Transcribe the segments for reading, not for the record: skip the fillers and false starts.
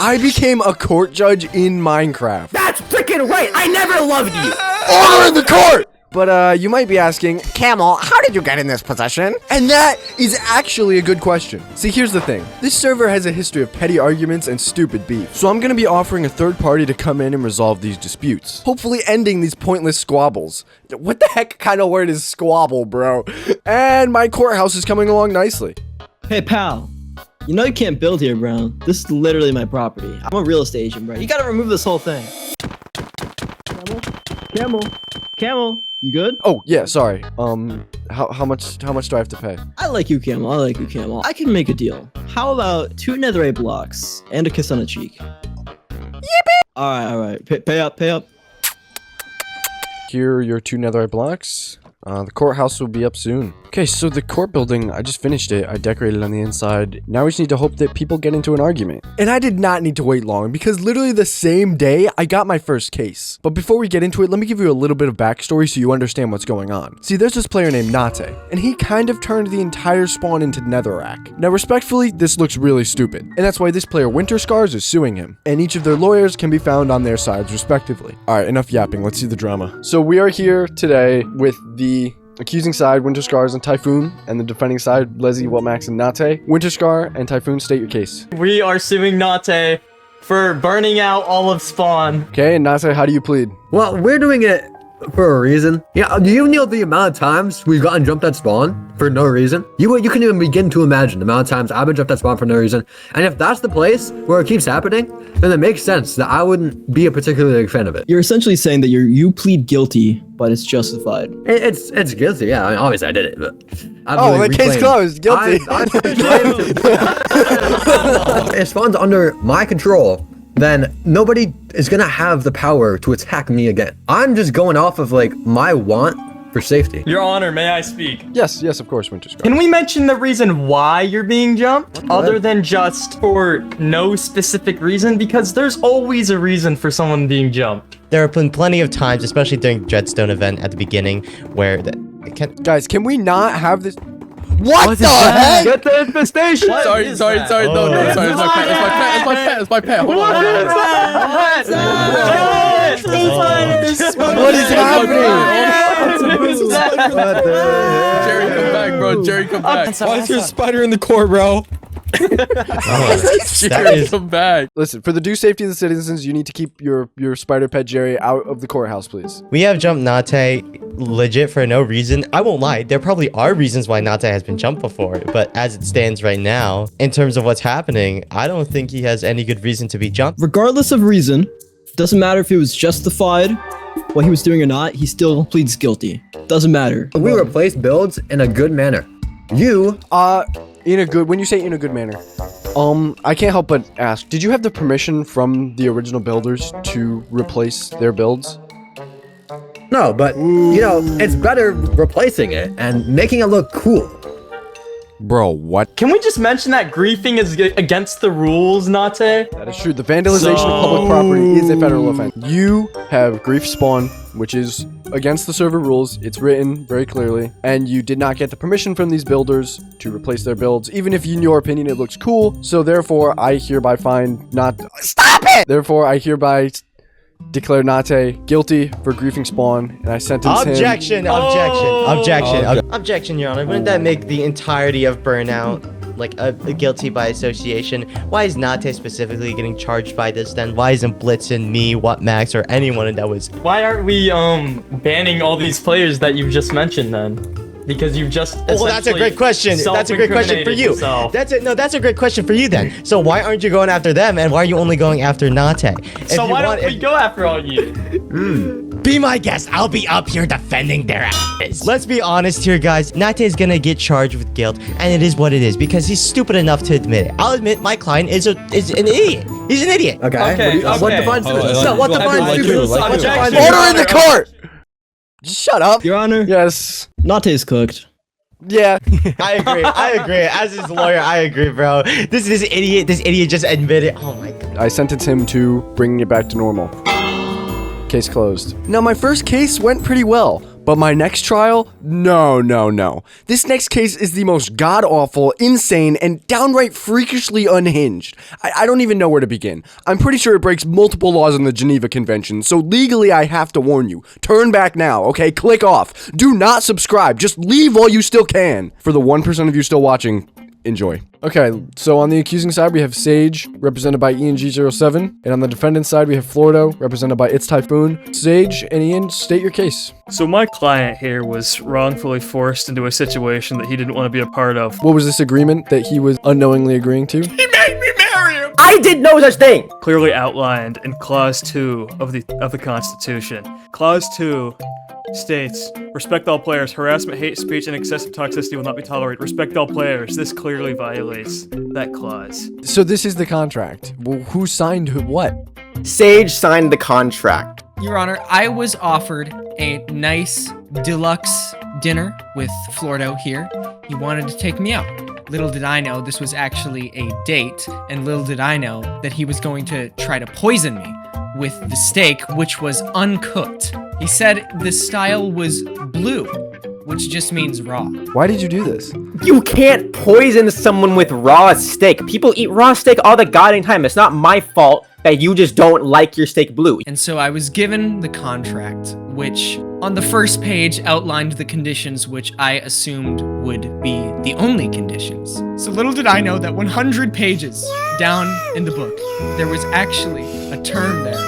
I became a court judge in Minecraft. That's freaking right. I never loved you. Order in the court! But you might be asking, Camel, how did you get in this position? and that is actually a good question. See, here's the thing. This server has a history of petty arguments and stupid beef. So I'm gonna be offering a third party to come in and resolve these disputes, hopefully ending these pointless squabbles. What the heck kind of word is squabble, bro? And my courthouse is coming along nicely. Hey, pal. You know you can't build here, bro. This is literally my property. I'm a real estate agent, bro. You gotta remove this whole thing. Camel. You good? Oh, yeah, sorry. How much do I have to pay? I like you, Camel. I can make a deal. How about 2 netherite blocks and a kiss on the cheek? Yippee! All right. Pay up. Here are your 2 netherite blocks. The courthouse will be up soon. Okay, so the court building, I just finished it. I decorated on the inside. Now we just need to hope that people get into an argument. And I did not need to wait long because literally the same day I got my first case. But before we get into it, let me give you a little bit of backstory so you understand what's going on. See, there's this player named Nate, and he kind of turned the entire spawn into netherrack. Now, respectfully, this looks really stupid. And that's why this player, Winter Scars, is suing him. And each of their lawyers can be found on their sides, respectively. All right, enough yapping. Let's see the drama. So we are here today with the accusing side, Winter Scars and Typhoon, and the defending side, Leslie, Whatmax, and Nate. Winter Scar and Typhoon, state your case. We are suing Nate for burning out all of spawn. Okay, and Nate, how do you plead? Well, we're doing it for a reason. Yeah, do you know the amount of times we've gotten jumped at spawn for no reason? You can even begin to imagine the amount of times I've been jumped at spawn for no reason. And if that's the place where it keeps happening, then it makes sense that I wouldn't be a particularly big fan of it. You're essentially saying that you plead guilty, but it's justified. It's guilty, yeah. I mean, obviously I did it, but The case closed. Guilty. If spawn's under my control, then nobody is gonna have the power to attack me again. I'm just going off of like my want for safety. Your Honor, may I speak? Yes, of course, Winter Scar. Can we mention the reason why you're being jumped? Other than just for no specific reason? Because there's always a reason for someone being jumped. There have been plenty of times, especially during Dreadstone event at the beginning, where Guys, can we not have this? What the heck? Get the infestation! Sorry, no, sorry, it's my pet, hold on. What is happening? Jerry, come back, bro, Jerry, come back. Why is there a spider in the court, bro? Jerry, come back. Listen, for the due safety of the citizens, you need to keep your spider pet Jerry out of the courthouse, please. we have jumped Nate legit for no reason. I won't lie, there probably are reasons why Nate has been jumped before, but as it stands right now, in terms of what's happening, I don't think he has any good reason to be jumped. Regardless of reason, doesn't matter if it was justified, what he was doing or not, he still pleads guilty. Doesn't matter. We replace builds in a good manner. You when you say in a good manner, I can't help but ask, did you have the permission from the original builders to replace their builds? No, but you know, it's better replacing it and making it look cool. Bro, what? Can we just mention that griefing is against the rules, Nate? That is true. The vandalization of public property is a federal offense. You have grief spawn, which is against the server rules. It's written very clearly. And you did not get the permission from these builders to replace their builds, even if in your opinion it looks cool. So therefore, I hereby find not... Stop it! Therefore, I hereby declare Nate guilty for griefing spawn, and I sentence him... Objection, Your Honor. Wouldn't that make the entirety of burnout like a guilty by association? Why is Nate specifically getting charged by this then? Why isn't Blitzen, me, Whatmax, or anyone that was... Why aren't we banning all these players that you've just mentioned then? Because you've just well, that's a great question. That's a great question for you. Yourself. That's a great question for you then. So why aren't you going after them, and why are you only going after Nate? So why don't we go after all you? Be my guest. I'll be up here defending their asses. Let's be honest here, guys. Nate is gonna get charged with guilt, and it is what it is because he's stupid enough to admit it. I'll admit my client is an idiot. He's an idiot. Okay. What defines stupid? Order in the court! Just shut up. Your Honor. Yes. Nate's cooked. Yeah. I agree. As his lawyer, I agree, bro. This idiot just admitted. Oh my god. I sentence him to bringing it back to normal. Case closed. Now, my first case went pretty well, But my next trial? No, no, no. This next case is the most god-awful, insane, and downright freakishly unhinged. I don't even know where to begin. I'm pretty sure it breaks multiple laws in the Geneva Convention, so legally I have to warn you. Turn back now, okay? Click off. Do not subscribe. Just leave while you still can. For the 1% of you still watching, enjoy. Okay, so on the accusing side, we have Sage, represented by ENG07, and on the defendant's side, we have Florido, represented by It's Typhoon. Sage and Ian, state your case. So my client here was wrongfully forced into a situation that he didn't want to be a part of. What was this agreement that he was unknowingly agreeing to? I did no such thing. Clearly outlined in Clause 2 of the Constitution. Clause 2 states, respect all players. Harassment, hate speech, and excessive toxicity will not be tolerated. Respect all players. This clearly violates that clause. So this is the contract. Well, who signed what? Sage signed the contract. Your Honor, I was offered a nice deluxe dinner with Florido here. He wanted to take me out. Little did I know this was actually a date, and little did I know that he was going to try to poison me with the steak, which was uncooked. He said the style was blue, which just means raw. Why did you do this? You can't poison someone with raw steak. People eat raw steak all the goddamn time. It's not my fault that you just don't like your steak blue. And so I was given the contract, which on the first page outlined the conditions which I assumed would be the only conditions. So little did I know that 100 pages down in the book, there was actually a term there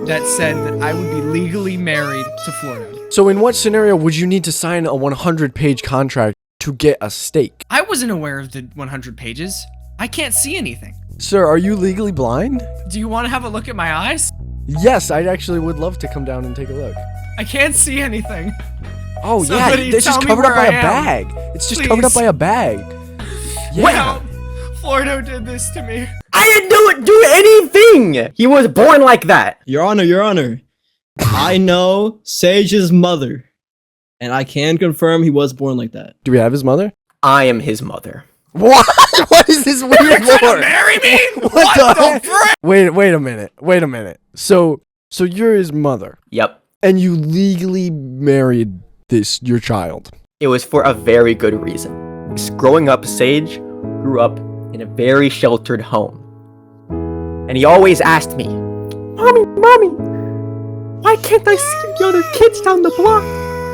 that said that I would be legally married to Florido. So in what scenario would you need to sign a 100-page contract to get a steak? I wasn't aware of the 100 pages. I can't see anything. Sir, are you legally blind? Do you want to have a look at my eyes? Yes, I actually would love to come down and take a look. I can't see anything. Oh Somebody yeah, it's just tell me covered up where by I a am. bag. It's just covered up Please. by a bag. Yeah. Florido did this to me. I didn't do anything. He was born like that. Your Honor. I know Sage's mother, and I can confirm he was born like that. Do we have his mother? I am his mother. What? What is this weird lore? Marry me? What the frick? Wait a minute. So you're his mother, Yep. and you legally married your child. It was for a very good reason. Growing up, Sage grew up in a very sheltered home. And he always asked me, Mommy, why can't I see the other kids down the block?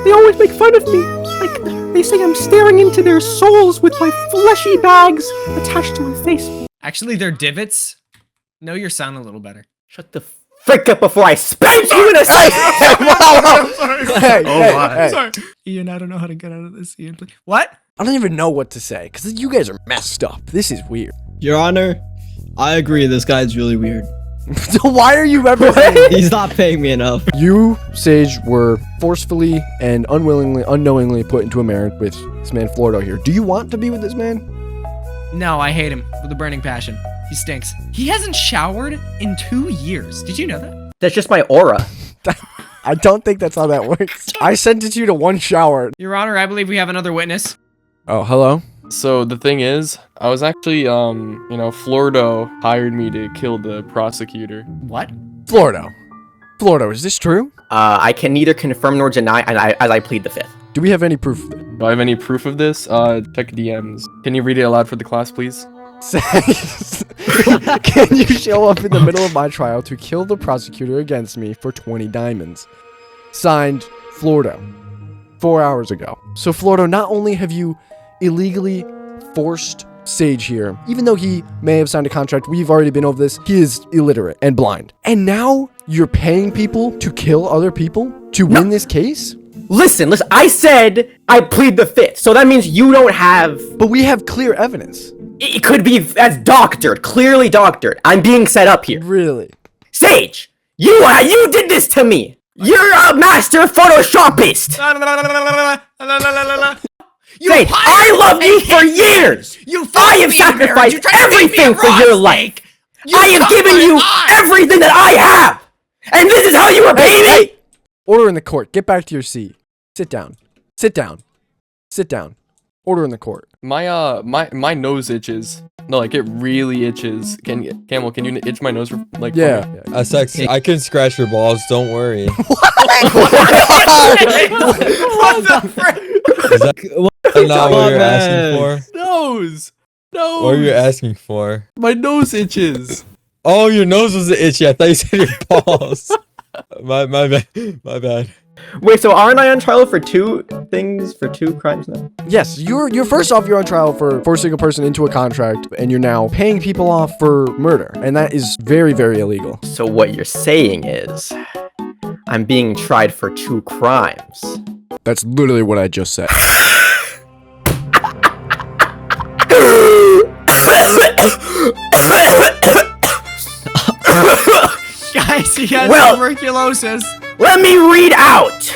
They always make fun of me. Like, they say I'm staring into their souls with my fleshy bags attached to my face. Actually, they're divots. Know your sound a little better. Shut the frick up before I spank you in a Sorry. Ian, I don't know how to get out of this. Ian, please. What? I don't even know what to say, because you guys are messed up. This is weird. Your Honor, I agree. This guy's really weird. So why are you representing? He's not paying me enough. You, Sage, were forcefully and unknowingly put into a marriage with this man Florido here. Do you want to be with this man? No, I hate him with a burning passion. He stinks. He hasn't showered in 2 years. Did you know that? That's just my aura. I don't think that's how that works. I sentenced you to 1 shower. Your Honor, I believe we have another witness. Oh, hello? So the thing is, I was actually, Florido hired me to kill the prosecutor. What? Florido, is this true? I can neither confirm nor deny as I plead the fifth. Do we have any proof of it? Do I have any proof of this? Check DMs. Can you read it aloud for the class, please? Can you show up in the middle of my trial to kill the prosecutor against me for 20 diamonds? Signed, Florido. 4 hours ago. So Florido, not only have you illegally forced Sage here, even though he may have signed a contract, we've already been over this, he is illiterate and blind. And now you're paying people to kill other people to win this case? Listen, I said I plead the fifth, so that means you don't have... But we have clear evidence. It could be as doctored, clearly doctored. I'm being set up here. Really? Sage, you did this to me. You're a master Photoshopist. Sage, I loved you for years. I have sacrificed everything for your life. I have given you everything that I have. And this is how you repay me? Order in the court. Get back to your seat. Sit down. Order in the court. My nose itches. No, like it really itches. Camel, can you itch my nose for like? Yeah. Sexy. I can scratch your balls. Don't worry. What the frick? Is that not what you're asking for? Nose. Nose. What are you asking for? My nose itches. Oh, your nose was itchy. I thought you said your balls. my bad. My bad. Wait, so aren't I on trial for 2 things, for 2 crimes now? Yes, you're first off, you're on trial for forcing a person into a contract, and you're now paying people off for murder, and that is very, very illegal. So what you're saying is, I'm being tried for 2 crimes. That's literally what I just said. Guys, he has Well- tuberculosis. Let me read out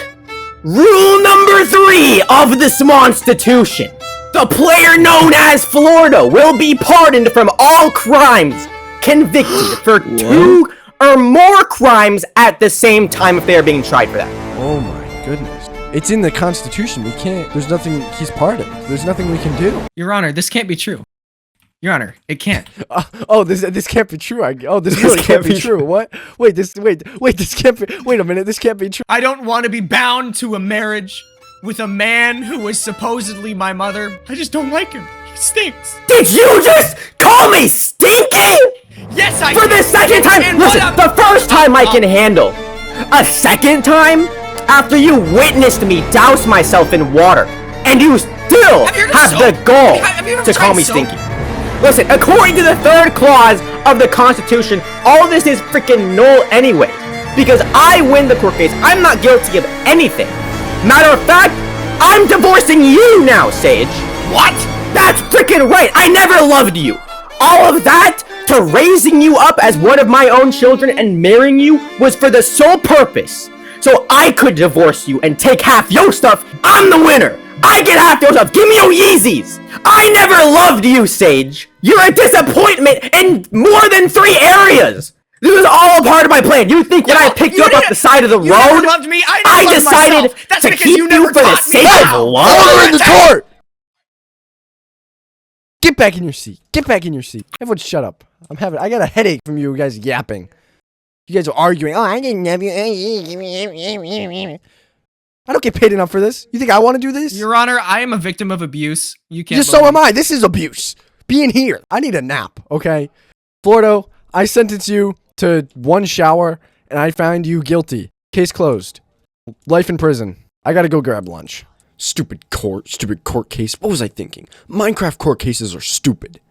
rule number 3 of the SMORE-Constitution. The player known as Florida will be pardoned from all crimes convicted for 2 or more crimes at the same time if they are being tried for that. Oh my goodness. It's in the Constitution. We can't, there's nothing, he's pardoned. There's nothing we can do. Your Honor, this can't be true. Your Honor, it can't. This can't be true. This really can't be true. What? Wait, this can't be, wait a minute, this can't be true. I don't want to be bound to a marriage with a man who was supposedly my mother. I just don't like him. He stinks. Did you just call me stinking? Yes, I For did. the second time? And Listen, what the first time I can handle. A second time? After you witnessed me douse myself in water, and you still Have you heard of have the soap? gall Have you ever to call tried me soap? stinky. Listen, according to the 3rd clause of the Constitution, all this is freaking null anyway. Because I win the court case, I'm not guilty of anything. Matter of fact, I'm divorcing you now, Sage. What? That's freaking right. I never loved you. All of that to raising you up as one of my own children and marrying you was for the sole purpose so I could divorce you and take half your stuff. I'm the winner. I get half your stuff. Give me your Yeezys. I never loved you, Sage. You're a disappointment in more than 3 areas. This was all a part of my plan. You think when I picked you up off the side of the You road, never loved me. I never I loved decided myself. That's to because keep you you never for the taught me sake how. of love? Order in the court! Get back in your seat. Get back in your seat. Everyone shut up. I got a headache from you guys yapping. You guys are arguing. Oh, I didn't have you. I don't get paid enough for this. You think I want to do this? Your Honor, I am a victim of abuse. You can't. So am I. This is abuse. Being here. I need a nap, okay? Florida, I sentence you to 1 shower, and I find you guilty. Case closed. Life in prison. I gotta go grab lunch. Stupid court case. What was I thinking? Minecraft court cases are stupid.